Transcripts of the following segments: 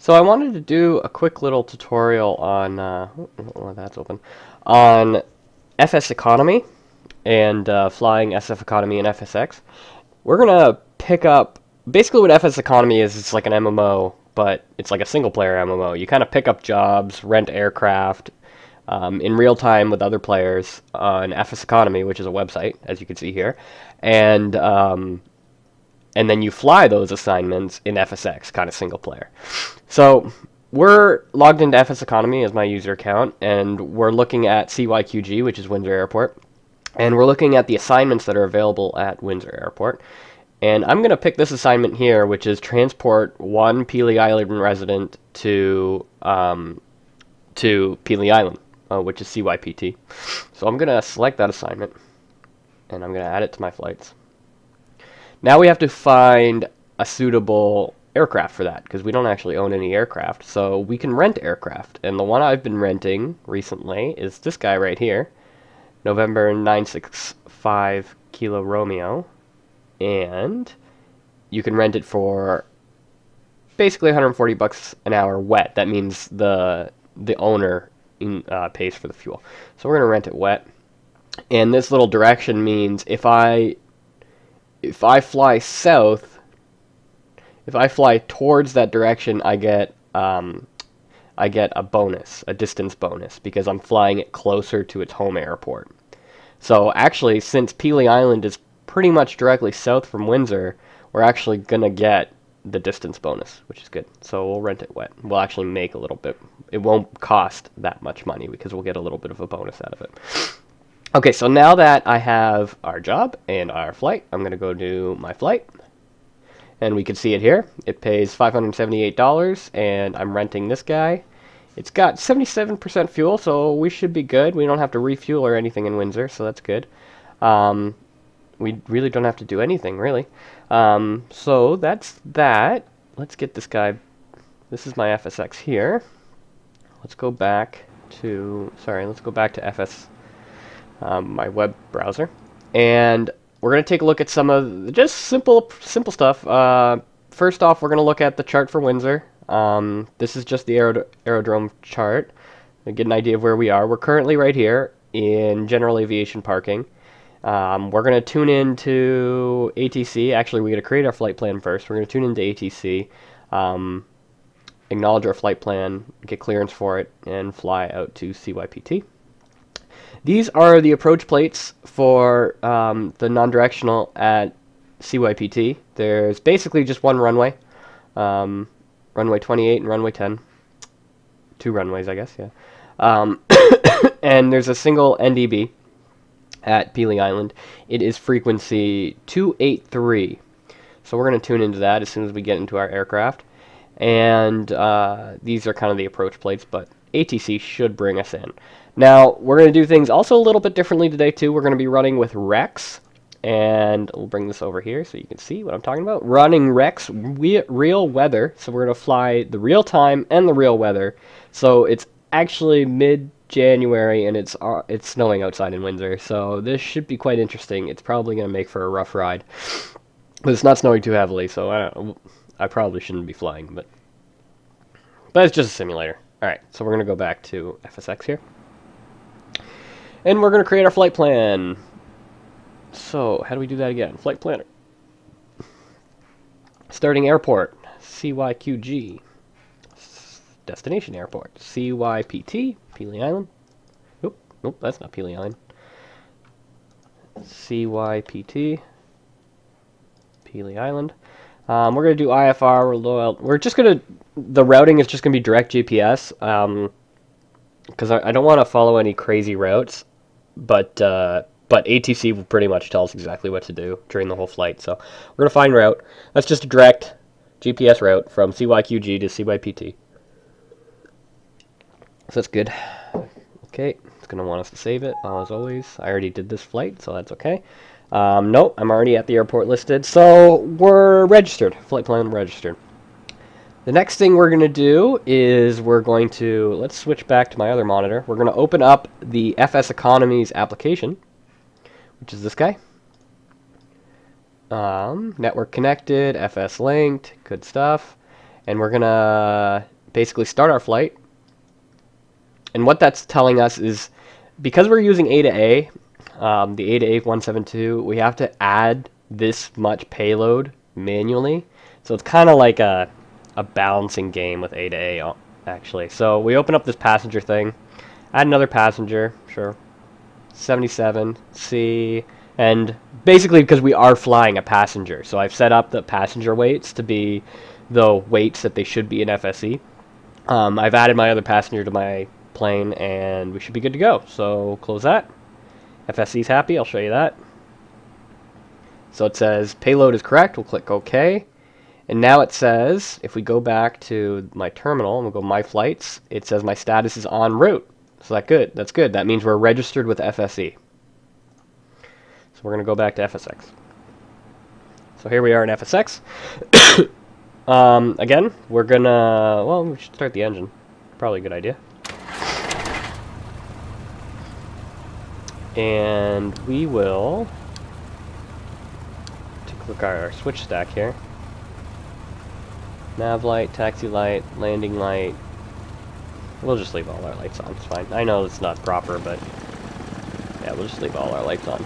So I wanted to do a quick little tutorial on, that's open, on FSEconomy and flying FSEconomy and FSX. We're gonna pick up, basically what FSEconomy is, it's like an MMO, but it's like a single player MMO. You kind of pick up jobs, rent aircraft, in real time with other players on FSEconomy, which is a website, as you can see here, and then you fly those assignments in FSX, kind of single player. So we're logged into FSEconomy as my user account, and we're looking at CYQG, which is Windsor Airport, and we're looking at the assignments that are available at Windsor Airport. And I'm going to pick this assignment here, which is transport one Pelee Island resident to Pelee Island, which is CYPT. So I'm going to select that assignment, and I'm going to add it to my flights. Now we have to find a suitable aircraft for that, because we don't actually own any aircraft, so we can rent aircraft. And the one I've been renting recently is this guy right here, November 965 Kilo Romeo, and you can rent it for basically 140 bucks an hour wet. That means the owner pays for the fuel. So we're going to rent it wet, and this little direction means if I fly south, if I fly towards that direction, I get a bonus, a distance bonus, because I'm flying it closer to its home airport. So actually, since Pelee Island is pretty much directly south from Windsor, we're actually going to get the distance bonus, which is good. So we'll rent it wet. We'll actually make a little bit. It won't cost that much money because we'll get a little bit of a bonus out of it. Okay, so now that I have our job and our flight, I'm going to go to my flight. And we can see it here. It pays $578, and I'm renting this guy. It's got 77% fuel, so we should be good. We don't have to refuel or anything in Windsor, so that's good. We really don't have to do anything, really. So that's that. Let's get this guy. This is my FSX here. Let's go back to, let's go back to my web browser, and we're going to take a look at some of just simple stuff. First off, we're going to look at the chart for Windsor. This is just the aerodrome chart to get an idea of where we are. We're currently right here in general aviation parking. We're going to tune into ATC. Actually, we're going to create our flight plan first. We're going to tune into ATC, acknowledge our flight plan, get clearance for it, and fly out to CYPT. These are the approach plates for the non-directional at CYPT. There's basically just one runway, runway 28 and runway 10. Two runways, I guess, yeah. And there's a single NDB at Pelee Island. It is frequency 283. So we're going to tune into that as soon as we get into our aircraft. And these are kind of the approach plates, but ATC should bring us in. Now, we're going to do things also a little bit differently today, too. We're going to be running with Rex, and we'll bring this over here so you can see what I'm talking about. Running Rex real weather, so we're going to fly the real time and the real weather. So it's actually mid-January, and it's snowing outside in Windsor, so this should be quite interesting. It's probably going to make for a rough ride, but it's not snowing too heavily, so I probably shouldn't be flying, but it's just a simulator. Alright, so we're going to go back to FSX here. And we're going to create our flight plan. So, how do we do that again? Flight planner. Starting airport, CYQG. Destination airport, CYPT, Pelee Island. Nope, that's not Pelee Island. CYPT, Pelee Island. We're going to do IFR. We're just going to, the routing is just going to be direct GPS. Because I don't want to follow any crazy routes, but ATC will pretty much tell us exactly what to do during the whole flight. So we're going to find route. That's just a direct GPS route from CYQG to CYPT. So that's good. Okay, it's going to want us to save it, as always. I already did this flight, so that's okay. Nope, I'm already at the airport listed, so we're registered. Flight plan registered. The next thing we're going to do is let's switch back to my other monitor. We're going to open up the FSEconomy's application, which is this guy. Network connected, FS linked, good stuff. And we're gonna basically start our flight. And what that's telling us is, because we're using A to A, the A to A172, we have to add this much payload manually. So it's kind of like a balancing game with A to A, actually. So we open up this passenger thing, add another passenger, sure, 77, C, and basically because we are flying a passenger, so I've set up the passenger weights to be the weights that they should be in FSE. I've added my other passenger to my plane, and we should be good to go. So close that. FSE's happy, I'll show you that. So it says payload is correct, we'll click OK. And now it says, if we go back to my terminal and we'll go my flights, it says my status is en route. So that's good. That means we're registered with FSE. So we're going to go back to FSX. So here we are in FSX. Again, we're going to, well, we should start the engine. Probably a good idea. And we will take a look at our switch stack here. Nav light, taxi light, landing light. We'll just leave all our lights on, it's fine. I know it's not proper, but yeah, we'll just leave all our lights on.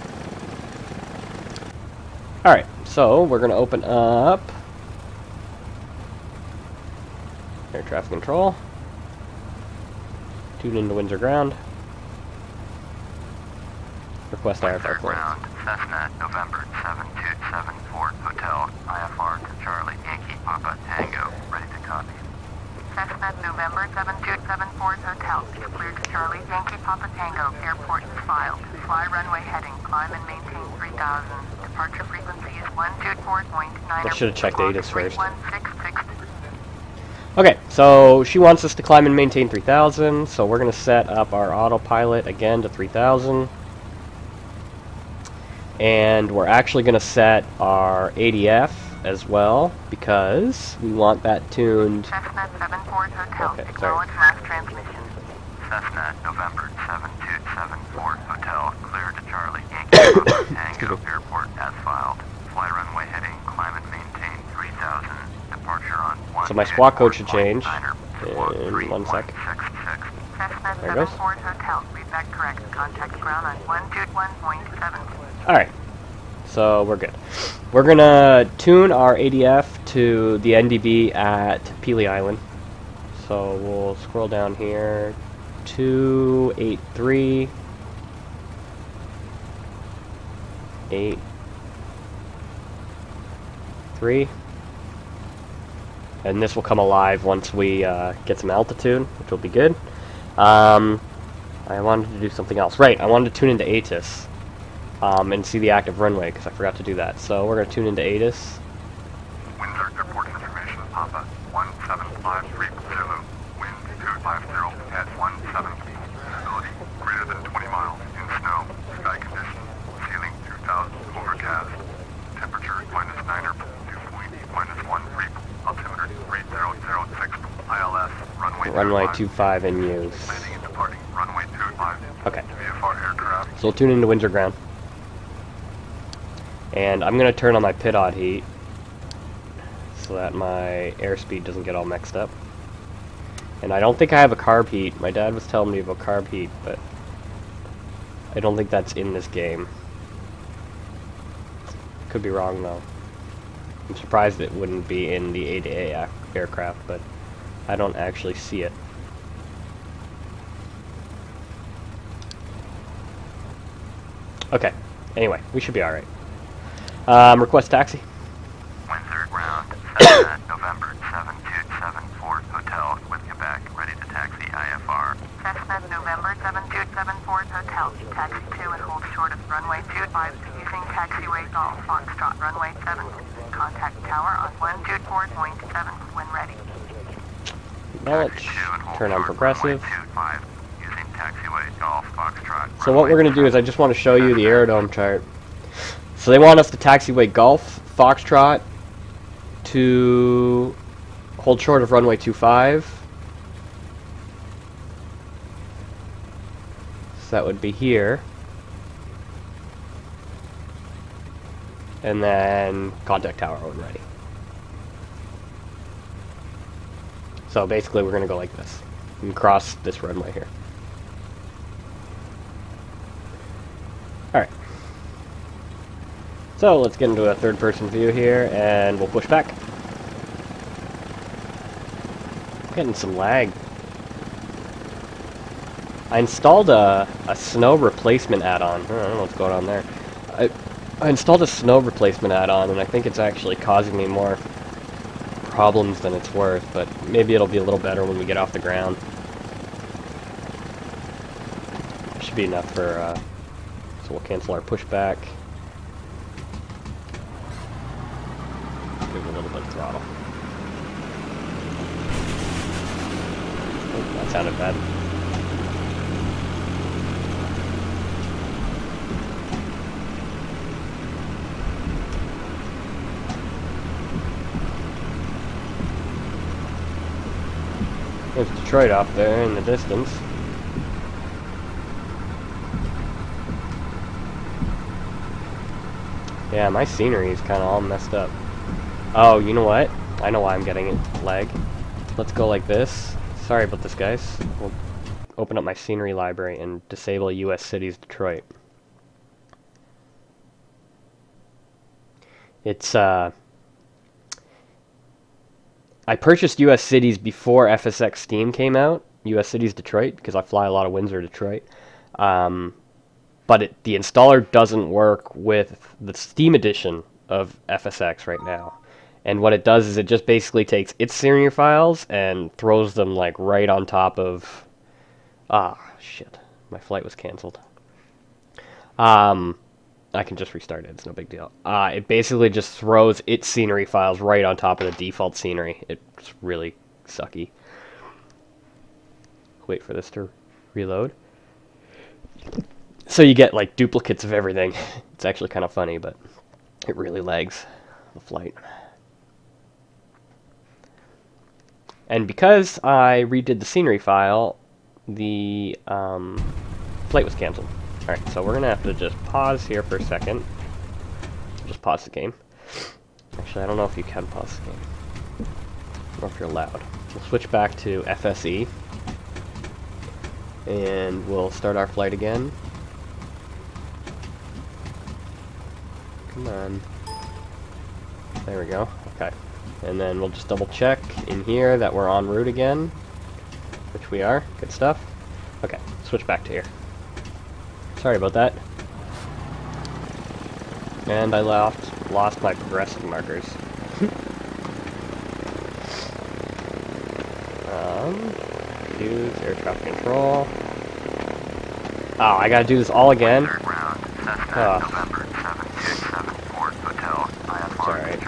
Alright, so we're going to open up air traffic control. Tune into Windsor ground. Request IFR ground, Cessna, November 7274, Hotel, IFR to Charlie, Yankee, Papa, Tango, ready to copy. Cessna, November 7274, Hotel, cleared to Charlie, Yankee, Papa, Tango, airport is filed. Fly runway heading, climb and maintain 3000. Departure frequency is 124.9. I should have checked ATIS first. Okay, so she wants us to climb and maintain 3000, so we're going to set up our autopilot again to 3000. And we're actually going to set our ADF as well, because we want that tuned. Cessna 74 Hotel, okay, acknowledge last transmission. Cessna, November 7274 Hotel, clear to Charlie, Yankee, Tango, airport as filed. Fly runway heading, climb and maintain 3000. Departure on 1. So my squawk code should change in 1 sec. Cessna 74 Hotel, read that correct. Contact ground on 121.7. Alright, so we're good. We're gonna tune our ADF to the NDB at Pelee Island. So we'll scroll down here, 283, 83, and this will come alive once we get some altitude, which will be good. I wanted to do something else. Right, I wanted to tune into ATIS. And see the active runway, because I forgot to do that. So we're going to tune into ATIS. Windsor Airport information, Papa, 1753 Zulu, wind 250 at 17, visibility greater than 20 miles, in snow, sky conditions, ceiling 2000, overcast, temperature -9 or dew point -1 altimeter 3006, ILS, runway 25 in use. Landing and departing, runway 25. Okay. VFR aircraft. So we'll tune into Windsor ground. And I'm going to turn on my pitot heat so that my airspeed doesn't get all mixed up. And I don't think I have a carb heat. My dad was telling me about carb heat, but I don't think that's in this game. Could be wrong though. I'm surprised it wouldn't be in the A to A aircraft, but I don't actually see it. Okay, anyway, we should be alright. Request taxi. Windsor ground, Cessna, November 7274 Hotel with Quebec, ready to taxi IFR. Cessna, November 7274 Hotel, taxi 2 and hold short of runway 25 using taxiway Golf, Foxtrot, runway 7. Contact tower on 124.7 when ready. Now let's turn on progressive. Using taxiway Golf, Foxtrot. So what we're going to do is I just want to show you the aerodrome chart. So they want us to taxiway Golf, Foxtrot, to hold short of runway 25. So that would be here. And then contact tower when ready. So basically we're going to go like this and cross this runway here. Alright. So let's get into a third-person view here, and we'll push back. Getting some lag. I installed a snow replacement add-on. I don't know what's going on there. I installed a snow replacement add-on, and I think it's actually causing me more problems than it's worth, but maybe it'll be a little better when we get off the ground. Should be enough for, so we'll cancel our pushback. Give it a little bit of throttle. Oh, that sounded bad. There's Detroit off there in the distance. Yeah, my scenery is kind of all messed up. Oh, you know what? I know why I'm getting it lag. Let's go like this. Sorry about this, guys. We'll open up my scenery library and disable US Cities Detroit. It's, I purchased US Cities before FSX Steam came out, US Cities Detroit, because I fly a lot of Windsor, Detroit. But the installer doesn't work with the Steam edition of FSX right now. And what it does is it just basically takes its scenery files and throws them like right on top of... Ah, shit. My flight was canceled. I can just restart it, it's no big deal. It basically just throws its scenery files right on top of the default scenery. It's really sucky. Wait for this to reload. So you get like duplicates of everything. It's actually kind of funny, but it really lags the flight. And because I redid the scenery file, the flight was canceled. Alright, so we're going to have to just pause here for a second. Just pause the game. Actually, I don't know if you can pause the game. I don't know if you're allowed. We'll switch back to FSE. And we'll start our flight again. Come on. There we go. Okay. And then we'll just double check in here that we're en route again. Which we are. Good stuff. Okay, switch back to here. Sorry about that. And I lost my progressive markers. Use air traffic control. Oh, I gotta do this all again? Oh. It's alright.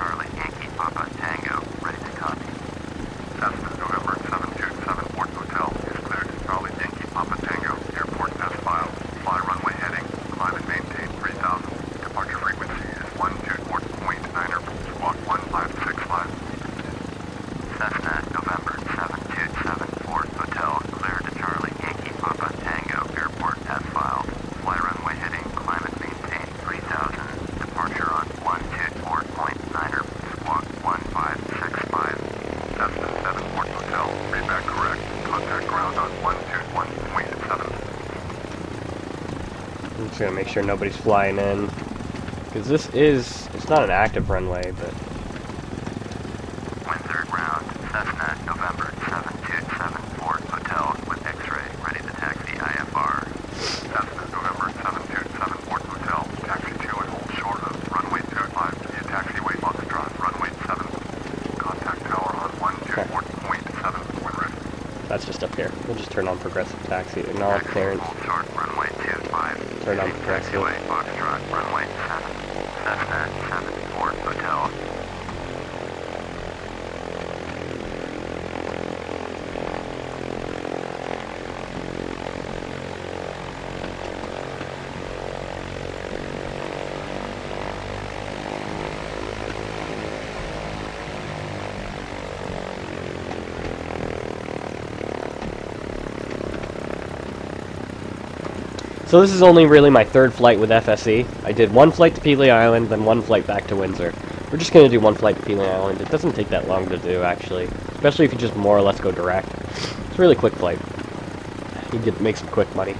I'm just gonna make sure nobody's flying in, because it's not an active runway, but... Windsor ground, Cessna, November 7274, Hotel with X-ray, ready to taxi IFR. Cessna, November 7274, Hotel, taxi to and hold short of runway 25 to the taxiway Foxtrot, runway 7. Contact tower on 124.7, wind risk. That's just up here. We'll just turn on progressive taxi, acknowledge clearance. Hold short, runway 25. Turn on progressive. Taxiway Foxtrot, runway 7. Cessna, 74, Hotel. So this is only really my third flight with FSE. I did one flight to Pelee Island, then one flight back to Windsor. We're just going to do one flight to Pelee Island. It doesn't take that long to do, actually. Especially if you just more or less go direct. It's a really quick flight. You can make some quick money.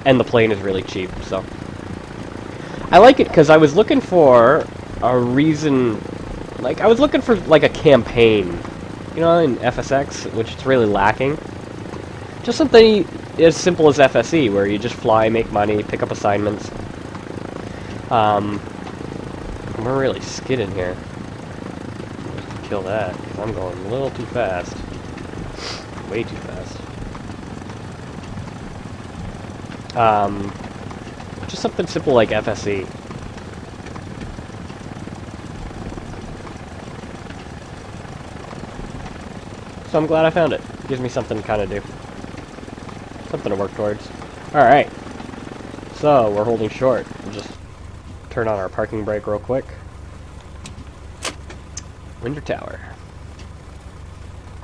And the plane is really cheap, so... I like it because I was looking for a reason... Like, I was looking for, like, a campaign. You know, in FSX, which is really lacking. Just something as simple as FSE, where you just fly, make money, pick up assignments. We're really skidding here. Just kill that, because I'm going a little too fast. Way too fast. Just something simple like FSE. So I'm glad I found it. Gives me something to kind of do. Something to work towards. Alright. So, we're holding short. We'll just turn on our parking brake real quick. Windsor Tower.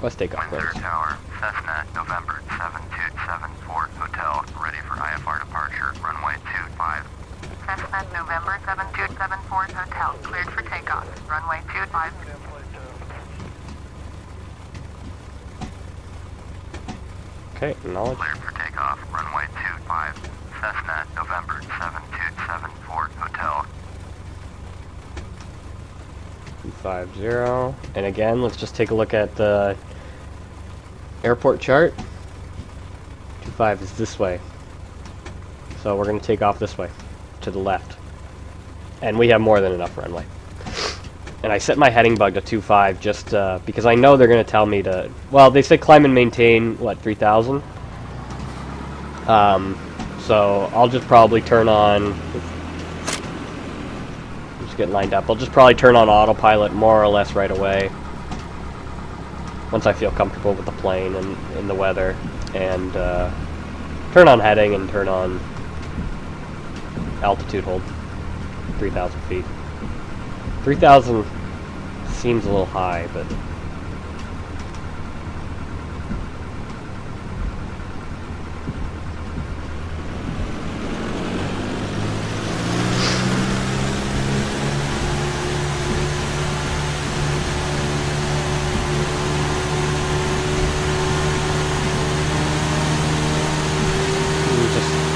Let's take off, Windsor please. Tower, Cessna, November 7274, Hotel, ready for IFR departure, runway 25. Cessna, November 7274, Hotel, cleared for takeoff, runway 25. Okay, acknowledge. Cleared for takeoff, runway 25. Cessna, November 7274, Hotel. 250. And again, let's just take a look at the airport chart. 25 is this way. So we're going to take off this way, to the left. And we have more than enough runway. And I set my heading bug to 25 just because I know they're going to tell me to... Well, they said climb and maintain, what, 3,000? So I'll just probably turn on... Just get lined up. I'll just probably turn on autopilot more or less right away. Once I feel comfortable with the plane and the weather. And turn on heading and turn on altitude hold. 3,000 feet. 3,000 seems a little high, but...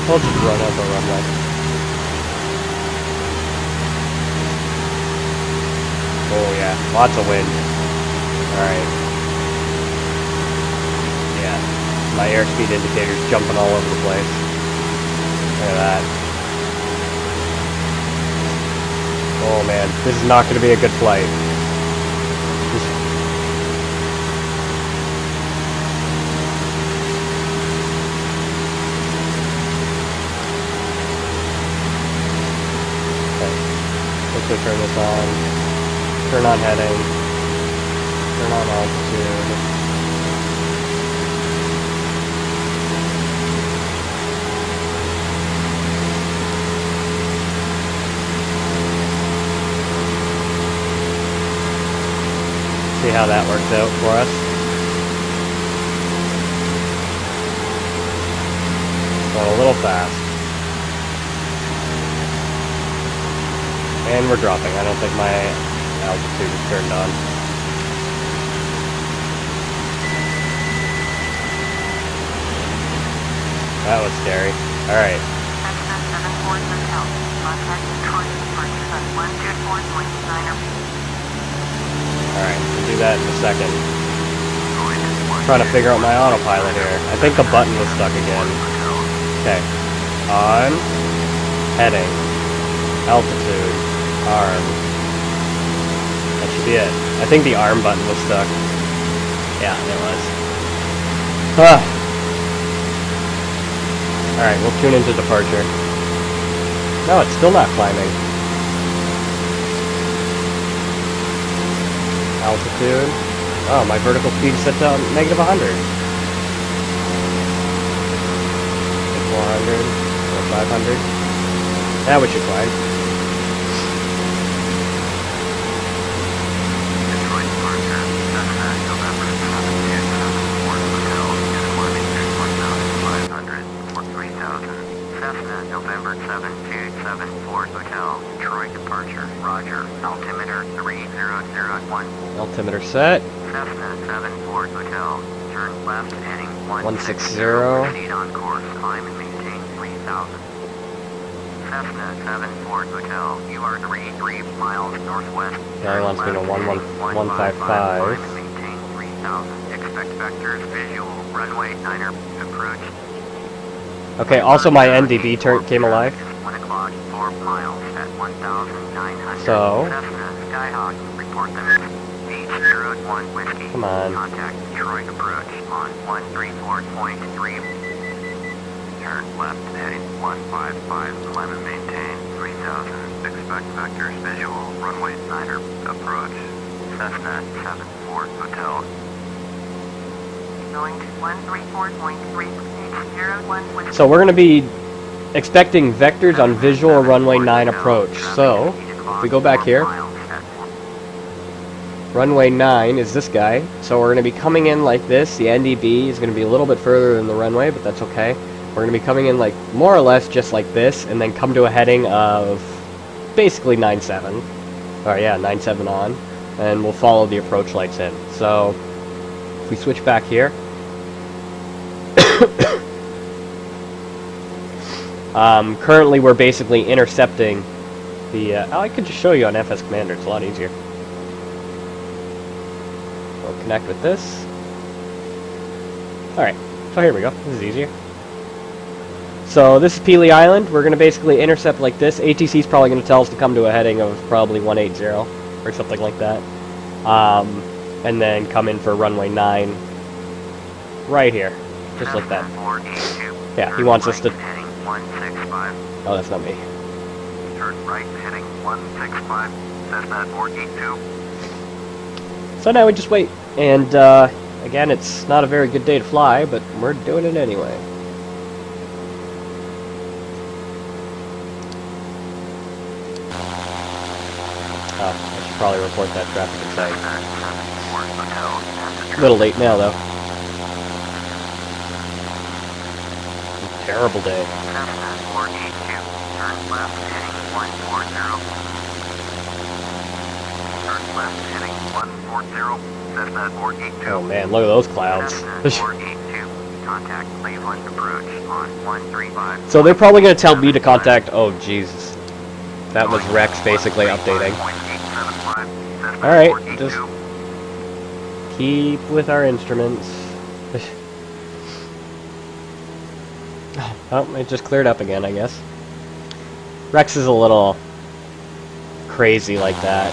We'll just run over runway. Oh yeah, lots of wind. Alright. Yeah, my airspeed indicator's jumping all over the place. Look at that. Oh man, this is not going to be a good flight. So turn this on, turn on heading, turn on altitude. See how that works out for us. Going a little fast. And we're dropping. I don't think my altitude is turned on. That was scary. Alright. Alright, we'll do that in a second. I'm trying to figure out my autopilot here. I think the button was stuck again. Okay. On. Heading. Altitude. Arm. That should be it. I think the arm button was stuck. Yeah, it was. Alright, we'll tune into departure. No, it's still not climbing. Altitude. Oh, my vertical speed is set to negative 100. 400. Or 500. Now we should climb. November 7274 Hotel, Troy departure, Roger. Winter 3001. Altimeter set. Cessna 74 Hotel. Turn left heading 160. Proceed on course. Climb and maintain 3000. Cessna 74 Hotel. You are 3 miles northwest. Now he wants me to 155. Maintain 3000. Expect vectors visual. Runway 9er approach. Okay, also my NDB turret came alive. 1 o'clock, 4 miles at 1,900. So, Cessna Skyhawk, report them. 801 Whiskey. come on. Contact Detroit approach on 134.3. Turn left heading 155. Climb and maintain 3000. Expect vectors visual. Runway 9er approach. Cessna 74 Hotel. Going to 134.3. So we're going to be expecting vectors on visual runway 9 approach. So, if we go back here, runway 9 is this guy. So we're going to be coming in like this. The NDB is going to be a little bit further than the runway, but that's okay. We're going to be coming in like more or less just like this, and then come to a heading of basically 97. Or yeah, 97 on, and we'll follow the approach lights in. So, if we switch back here, currently we're basically intercepting the, I could just show you on FS Commander, it's a lot easier. We'll connect with this. Alright, so here we go, this is easier. So this is Pelee Island, we're going to basically intercept like this. ATC is probably going to tell us to come to a heading of probably 180, or something like that. And then come in for runway 9, right here, just like that. Yeah, he wants us to... Oh, that's not me. Turn right heading 165. Cessna 482. So now we just wait. And, again, it's not a very good day to fly, but we're doing it anyway. Oh, I should probably report that traffic at sight. A little late now, though. Terrible day. Oh man, look at those clouds. So they're probably going to tell me to contact... Oh, Jesus. That was Rex basically updating. Alright, just keep with our instruments. Oh, it just cleared up again, I guess. Rex is a little crazy like that.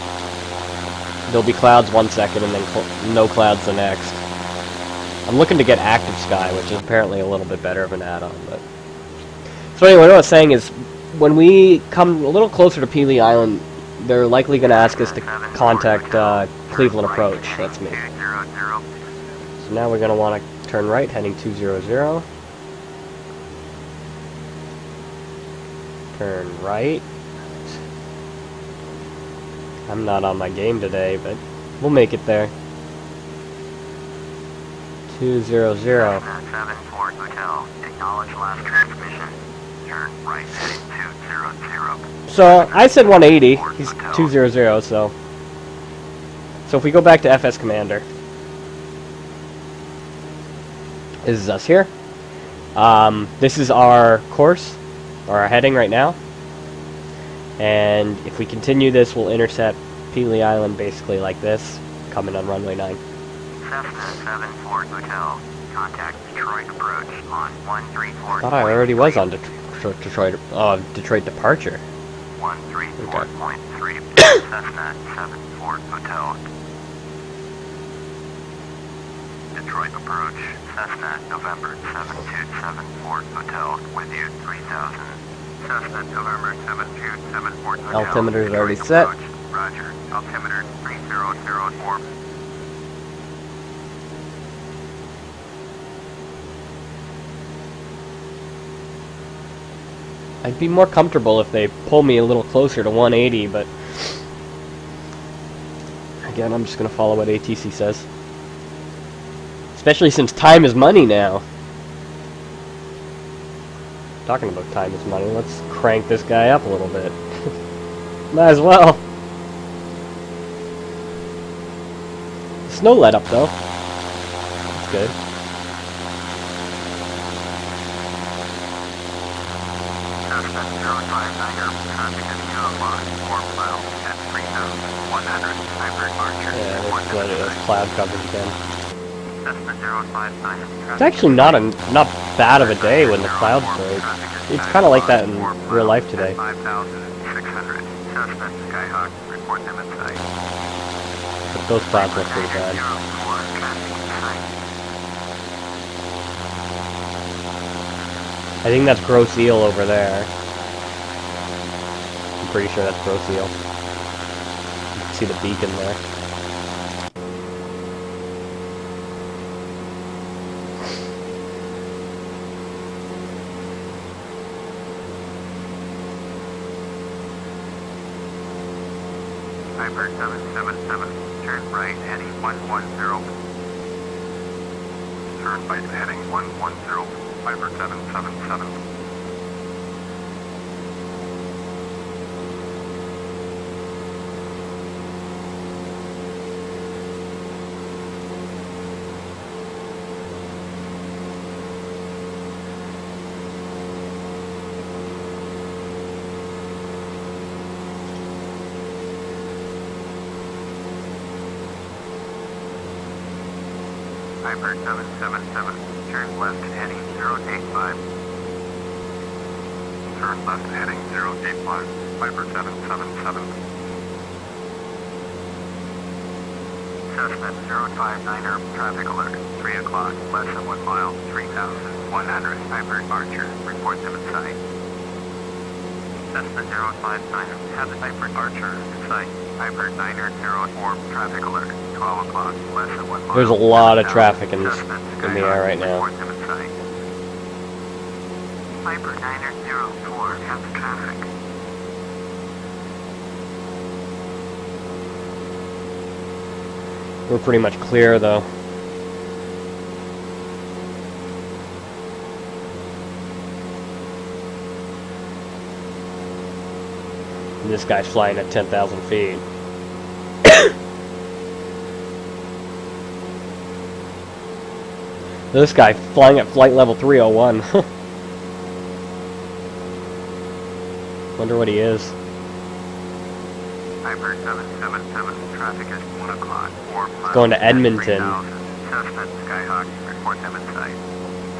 There'll be clouds 1 second and then no clouds the next. I'm looking to get active sky, which is apparently a little bit better of an add-on. But so anyway, what I was saying is, when we come a little closer to Pelee Island, they're likely going to ask us to contact Cleveland Approach. That's me. So now we're going to want to turn right, heading 200. Turn right. I'm not on my game today, but we'll make it there. 200. 74 Hotel. Acknowledge last transmission. Turn right heading 200. So I said 180. He's 200. So if we go back to FS Commander, this is us here. This is our course, or our heading right now. And if we continue this, we'll intercept Pelee Island basically like this, coming on runway 9. Cessna 74 Hotel. Contact Detroit approach on 134. I thought I already was on Detroit departure. 134.3. Cessna 74 Hotel. Detroit approach. Cessna November 7274 Hotel. With you 3000. Cessna November 7274 Hotel. Altimeter is already set. Roger. Altimeter 3004. I'd be more comfortable if they pull me a little closer to 180, but again, I'm just going to follow what ATC says. Especially since time is money now. Talking about time is money, let's crank this guy up a little bit. Might as well. Snow let up though. That's good. Suspect 059er, traffic at 0 o'clock, 4 miles at 3,100, hybrid Archer. Yeah, there's cloud coverage again. Suspect 059. It's actually not bad of a day when the clouds break. It's kind of like that in real life today. 5,600. Suspect Skyhawk, report them in sight. But those clouds look pretty bad. I think that's gross eel over there. I'm pretty sure that's gross eel. You can see the beacon there. Piper 777, turn right heading 110. Turn right heading 110, Piper 777. Piper 777, turn left heading 085. Turn left heading 085, Piper 777. Suspect 059er, traffic alert, 3 o'clock, less than 1 mile, 3,100, Piper Archer, report them in sight. Suspect 059, have the Piper Archer in sight. Piper 904, traffic alert, 12 o'clock, less than 1 mile. There's a lot of traffic in the air right now. Piper 904, have the traffic. We're pretty much clear though. And this guy's flying at 10,000 feet. This guy flying at flight level 301. Wonder what he is. Piper 777, traffic is 1 o'clock, 4 miles. Going to Edmonton. Suspect Skyhawk, report them in sight.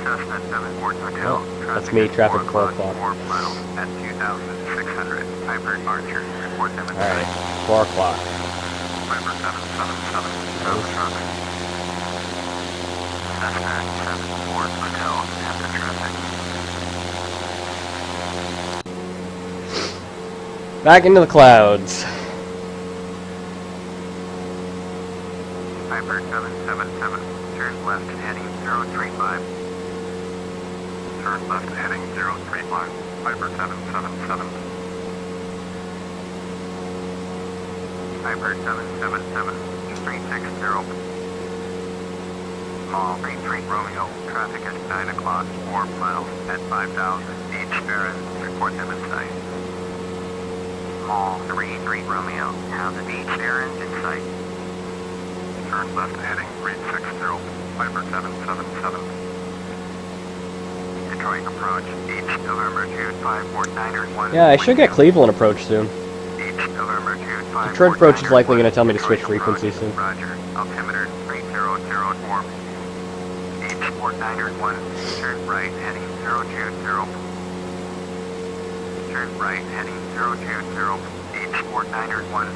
Suspect 714 Hotel. Oh, that's me, traffic 4 o'clock. 4 miles at 2,600. Piper Archer, report them in sight. Alright, 4 o'clock. Piper 777, no traffic. Suspect 714 Hotel, have the traffic. Back into the clouds. Piper 777, turn left heading 035. Turn left heading 035, Piper 777. Piper 777, 360. Call 33 Romeo, traffic at 9 o'clock, 4 miles at 5,000. Each Baron, report them in sight. Call 33 Romeo, have the beach errand in sight. Turn left heading 360, Piper 777. Detroit approach, each November Jude 549er 1. Yeah, I should get Cleveland approach soon. Each November Jude 549er. Detroit approach is likely going to tell me to switch Detroit frequency approach, soon. Roger, altimeter 3004. Each 49er 1, turn right heading 020. Turn right heading 020. Each 49er 1.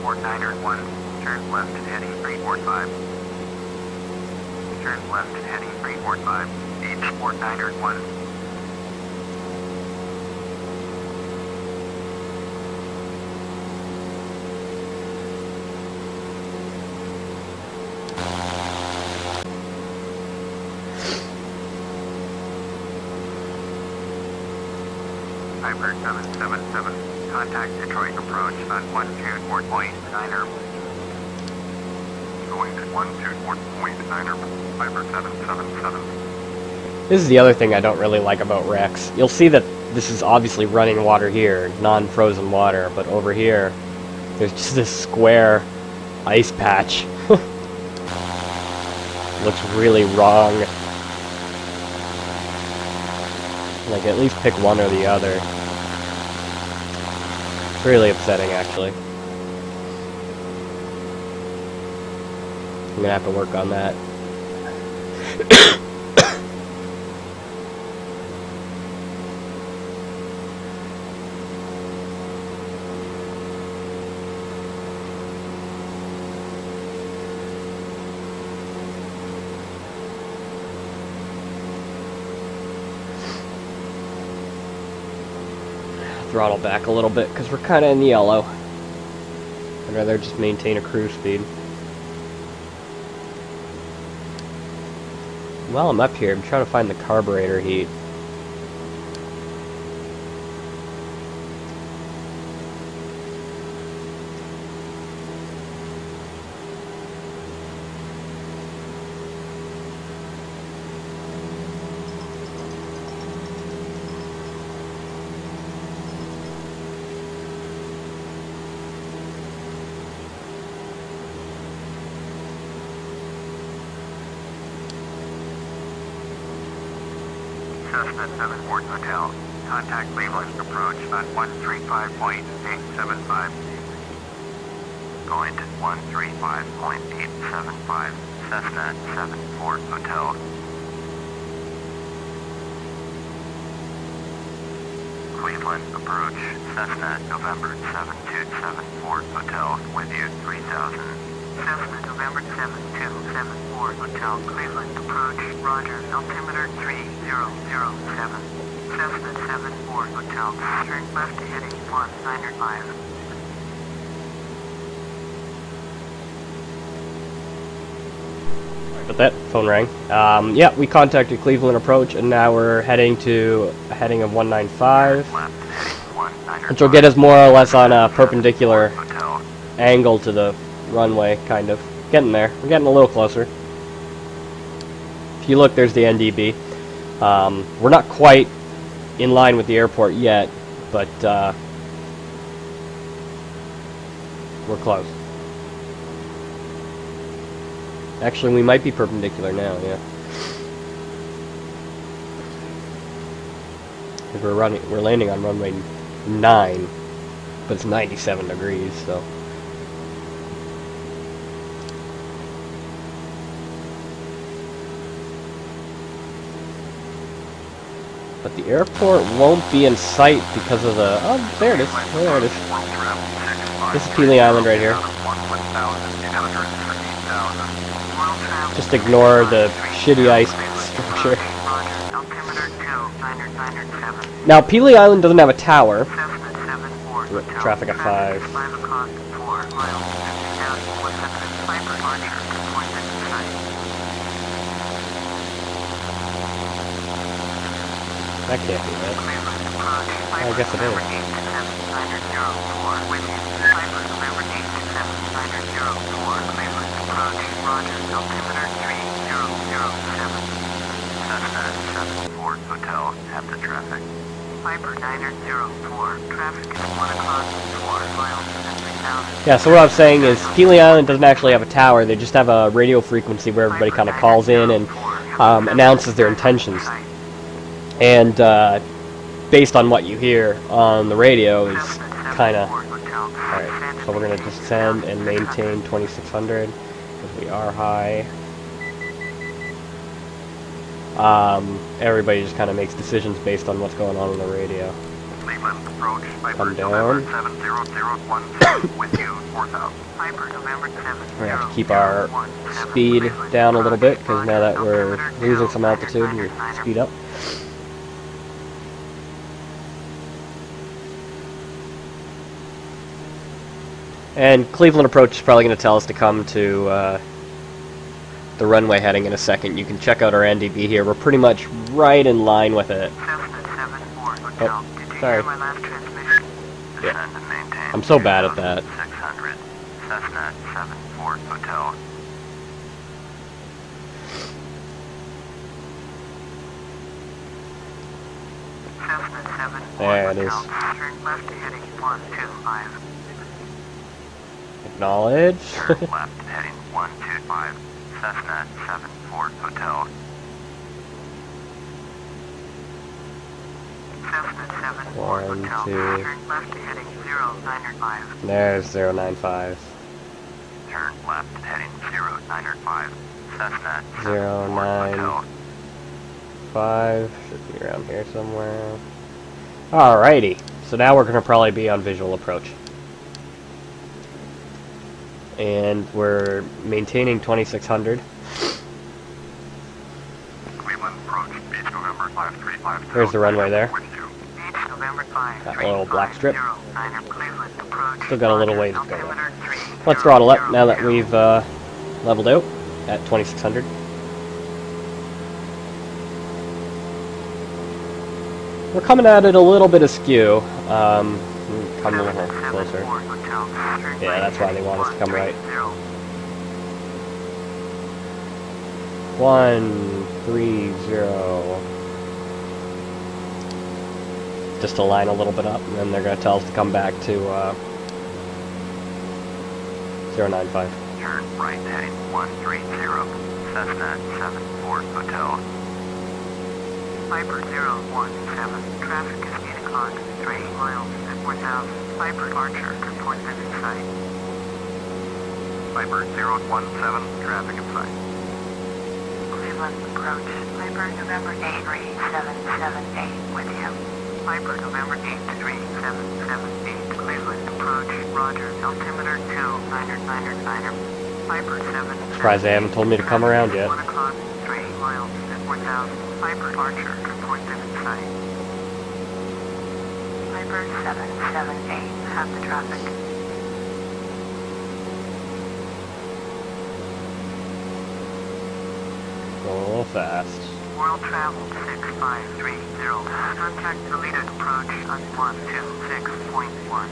Port 901, turn left heading 345. Turn left heading 345, H Port 901. Piper 777, Contact Detroit approach on 124.9er. Going to 124.9er, Piper 777. This is the other thing I don't really like about Rex. You'll see that this is obviously running water here, non-frozen water, but over here, there's just this square ice patch. Looks really wrong. Like, at least pick one or the other. It's really upsetting, actually. I'm gonna have to work on that. Throttle back a little bit because we're kind of in the yellow. I'd rather just maintain a cruise speed. While I'm up here, I'm trying to find the carburetor heat. Cessna 74 Hotel. Contact Cleveland approach on 135.875. Going to 135.875. Cessna 74 Hotel. Cleveland approach. Cessna November 7274 Hotel with you 3000. Cessna November 7274 Hotel, Cleveland approach, Roger, altimeter 3007. Cessna 74 Hotel, turn left to heading 195. Sorry about that, phone rang. Yeah, we contacted Cleveland approach, and now we're heading to a heading of 195, which will get us more or less on a perpendicular angle to the runway, kind of. Getting there. We're getting a little closer. If you look, there's the NDB. We're not quite in line with the airport yet, but we're close. Actually, we might be perpendicular now, yeah. Because we're landing on runway 9, but it's 97 degrees, so. But the airport won't be in sight because of the... Oh, there it is. Oh, there it is. This is Pelee Island right here. Just ignore the shitty ice structure. Now, Pelee Island doesn't have a tower. Traffic at 5. That can't be it. I guess it is. Hotel at the traffic. Piper 904. Traffic is 1 o'clock 4 miles and 3,000. Yeah, so what I'm saying is Pelee Island doesn't actually have a tower. They just have a radio frequency where everybody kind of calls in and announces their intentions. And based on what you hear on the radio is kind of... Alright, so we're going to descend and maintain 2600 because we are high. Everybody just kind of makes decisions based on what's going on the radio. Come down. We have to keep our speed down a little bit because now that we're losing some altitude, we speed up. And Cleveland approach is probably going to tell us to come to the runway heading in a second. You can check out our NDB here. We're pretty much right in line with it. Oh, sorry. Yeah. Descend and maintain. I'm so bad at that. 600. Cessna 74 Hotel. Cessna 74 There it is. Hotel. Turn left heading 125. Acknowledge. Turn left heading 125. Cessna 74 Hotel. Cessna 74 1, Hotel. 2. Turn left heading 095. There's 095. Turn left heading 095. Cessna 74 09. Hotel. 5 should be around here somewhere. Alrighty, so now we're gonna probably be on visual approach, and we're maintaining 2600. Cleveland approach. Beach November 5350. There's the runway there. With you. Beach November 5350. That little black strip. Cleveland approch. Still got a little ways to go. Altimeter 3, Let's throttle up now that we've leveled out at 2600. We're coming at it a little bit askew. Come a little closer. Yeah, that's why they want us to come right. 130. Just to line a little bit up, and then they're going to tell us to come back to 095. Turn right heading 130. Cessna 74 Hotel. Viper 017. Traffic is 8 o'clock. 3 miles at 4000. Viper Archer. Report them in sight. Viper 017. Traffic in sight. Cleveland approach. Viper November 83778 with you. Viper November 83778. Cleveland approach. Roger. Altimeter 2999. Viper 7. Surprised they haven't told me to come around yet. 1 o'clock. 3 miles at 4000. Viper Archer. Report them in sight. Viper 778. Have the traffic. Going a little fast. World travel 6530. Contact deleted approach on 126.1.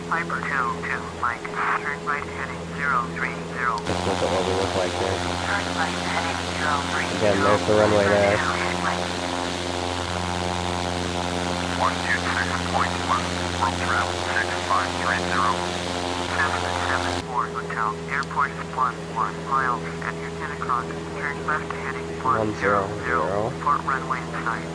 Viper 22 Mike. Turn right heading 030. Let's look at what we look like there. Turn right heading 030. Again, there's the runway there. 126.1. World travel 6530. Cessna 74 Hotel. Airport is 11 miles at your 10 o'clock. Turn left heading 100. 100. Port runway in sight.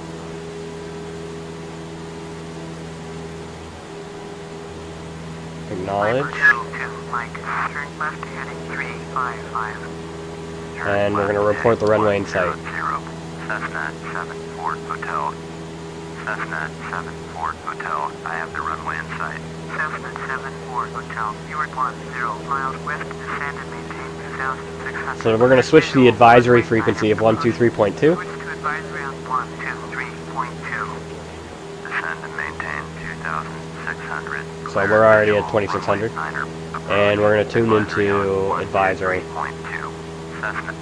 Acknowledge. Viper 22 Mike. Turn left heading 355. And we're going to report the runway in sight. Cessna 74 Hotel. Cessna 74 Hotel. I have the runway in sight. Cessna 74 Hotel. You are 10 miles west. Descend and maintain 2600. So we're going to switch to the advisory frequency of 123.2. Switch to advisory on 123.2. Descend and maintain 2600. So we're already at 2600. And we're going to tune into advisory. Cessna.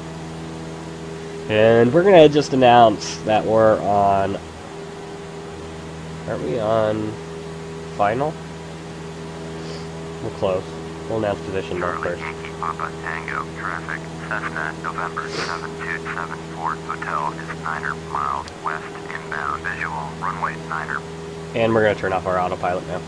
And we're going to just announce that we're on... Aren't we on final? We're close. We'll announce position now Charlie first. Yankee Papa Tango traffic. Cessna November 7274 Hotel is 9 miles west inbound visual runway 9. And we're going to turn off our autopilot now.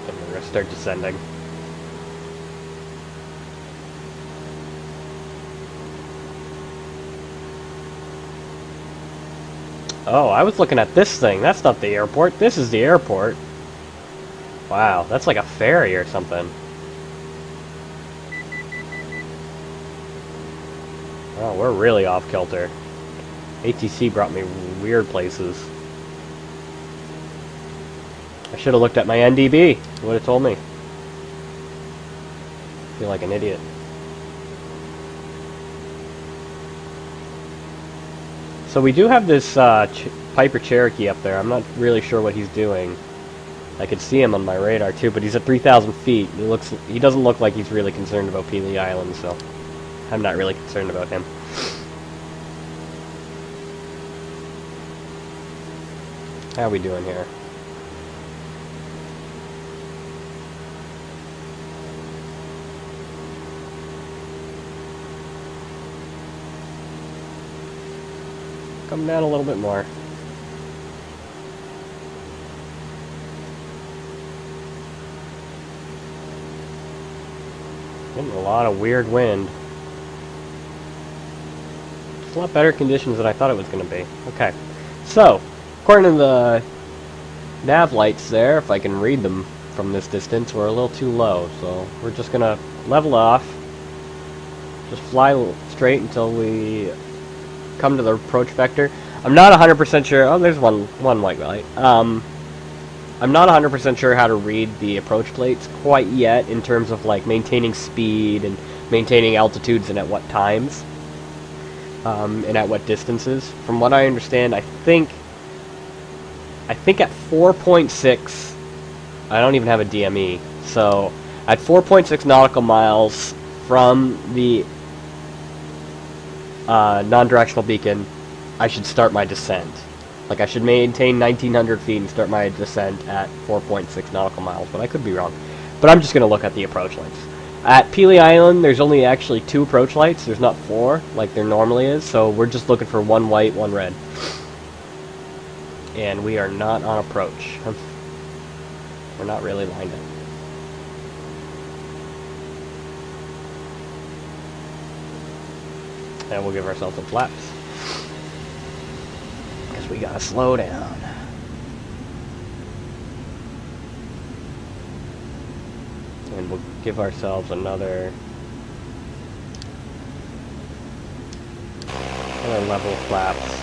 And we're going to start descending. Oh, I was looking at this thing. That's not the airport. This is the airport. Wow, that's like a ferry or something. Oh, we're really off kilter. ATC brought me weird places. I should have looked at my NDB. It would have told me. I feel like an idiot. So we do have this Piper Cherokee up there. I'm not really sure what he's doing. I could see him on my radar too, but he's at 3,000 feet. He doesn't look like he's really concerned about Pelee Island, so I'm not really concerned about him. How are we doing here? Come down a little bit more. Getting a lot of weird wind. It's a lot better conditions than I thought it was going to be. Okay, so according to the nav lights there, if I can read them from this distance, we're a little too low. So we're just going to level off. Just fly straight until we come to the approach vector. I'm not 100% sure. Oh, there's one white light. I'm not 100% sure how to read the approach plates quite yet in terms of like maintaining speed and maintaining altitudes and at what times and at what distances. From what I understand, I think at 4.6, I don't even have a DME. So at 4.6 nautical miles from the non-directional beacon, I should start my descent. Like, I should maintain 1900 feet and start my descent at 4.6 nautical miles, but I could be wrong. But I'm just going to look at the approach lights. At Pelee Island, there's only actually 2 approach lights. There's not 4, like there normally is, so we're just looking for 1 white, 1 red. And we are not on approach. We're not really lined up. And we'll give ourselves some flaps. Because we gotta slow down. And we'll give ourselves another level of flaps.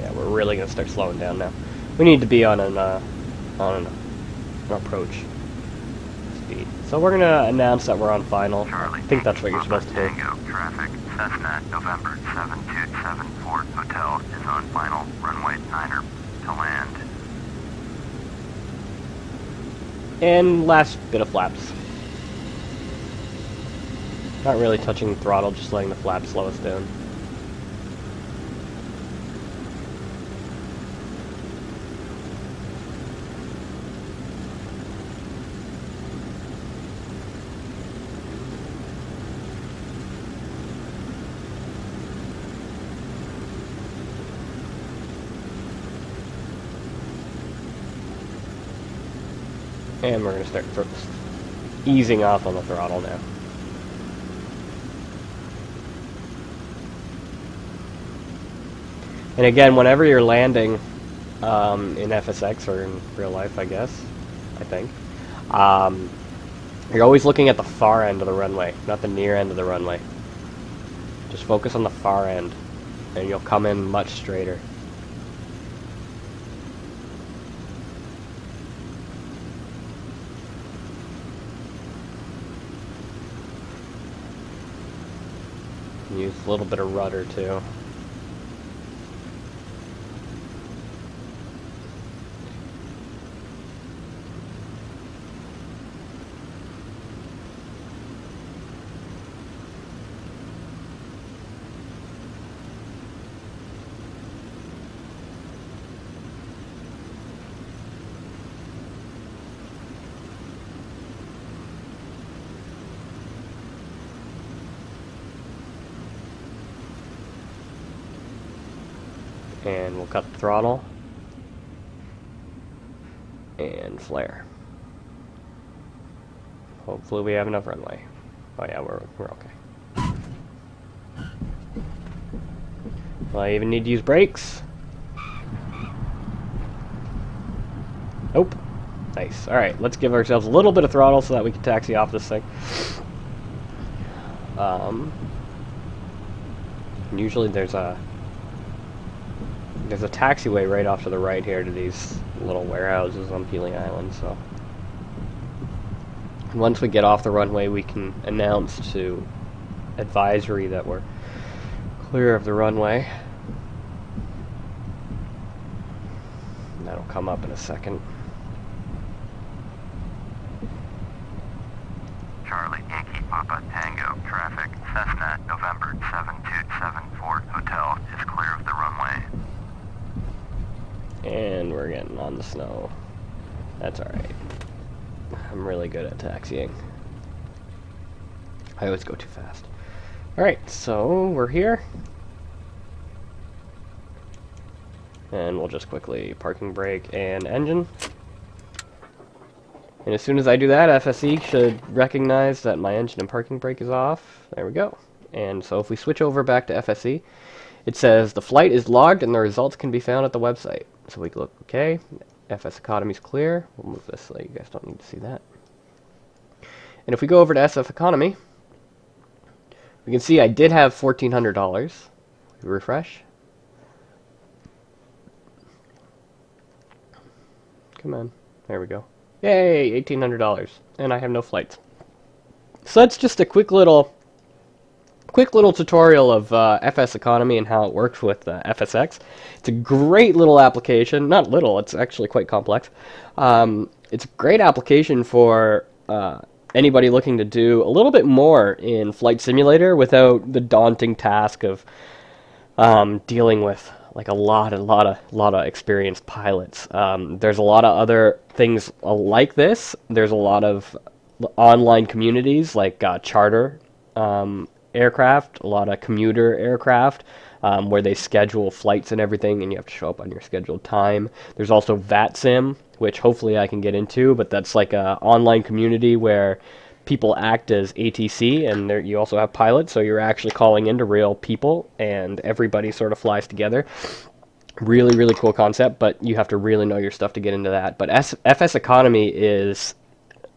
Yeah, we're really gonna start slowing down now. We need to be on an approach speed. So we're gonna announce that we're on final. Charlie, I think that's what you're supposed to do. Tango, traffic, Cessna, November 7274 Hotel is on final, runway 9er to land. And last bit of flaps. Not really touching the throttle, just letting the flaps slow us down. And we're going to start easing off on the throttle now. And again, whenever you're landing in FSX or in real life, I guess, I think, you're always looking at the far end of the runway, not the near end of the runway. Just focus on the far end, and you'll come in much straighter. Use a little bit of rudder too. And we'll cut the throttle and flare. Hopefully we have enough runway. Oh yeah, we're okay. Will I even need to use brakes? Nope. Nice. Alright, let's give ourselves a little bit of throttle so that we can taxi off this thing. Usually there's a taxiway right off to the right here to these little warehouses on Pelee Island, so once we get off the runway we can announce to advisory that we're clear of the runway. That'll come up in a second. snow. That's alright. I'm really good at taxiing. I always go too fast. Alright, so we're here. And we'll just quickly parking brake and engine. And as soon as I do that, FSE should recognize that my engine and parking brake is off. There we go. And so if we switch over back to FSE, it says the flight is logged and the results can be found at the website. So we look, okay, FSEconomy is clear. We'll move this so you guys don't need to see that. And if we go over to FSEconomy, we can see I did have $1,400. We refresh. Come on. There we go. Yay, $1,800. And I have no flights. So that's just a quick little tutorial of FSEconomy and how it works with FSX. It's a great little application. Not little, it's actually quite complex. It's a great application for anybody looking to do a little bit more in Flight Simulator without the daunting task of dealing with like a lot of experienced pilots. There's a lot of other things like this. There's a lot of online communities like charter aircraft, a lot of commuter aircraft, where they schedule flights and everything, and you have to show up on your scheduled time. There's also VATSIM, which hopefully I can get into, but that's like a online community where people act as ATC, and there you also have pilots, so you're actually calling into real people, and everybody sort of flies together. Really, really cool concept, but you have to really know your stuff to get into that. But FSEconomy is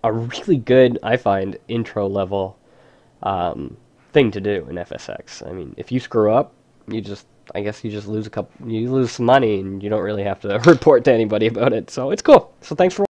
a really good, I find, intro level thing to do in FSX. I mean, if you screw up, I guess you just lose some money, and you don't really have to report to anybody about it. So it's cool. So thanks for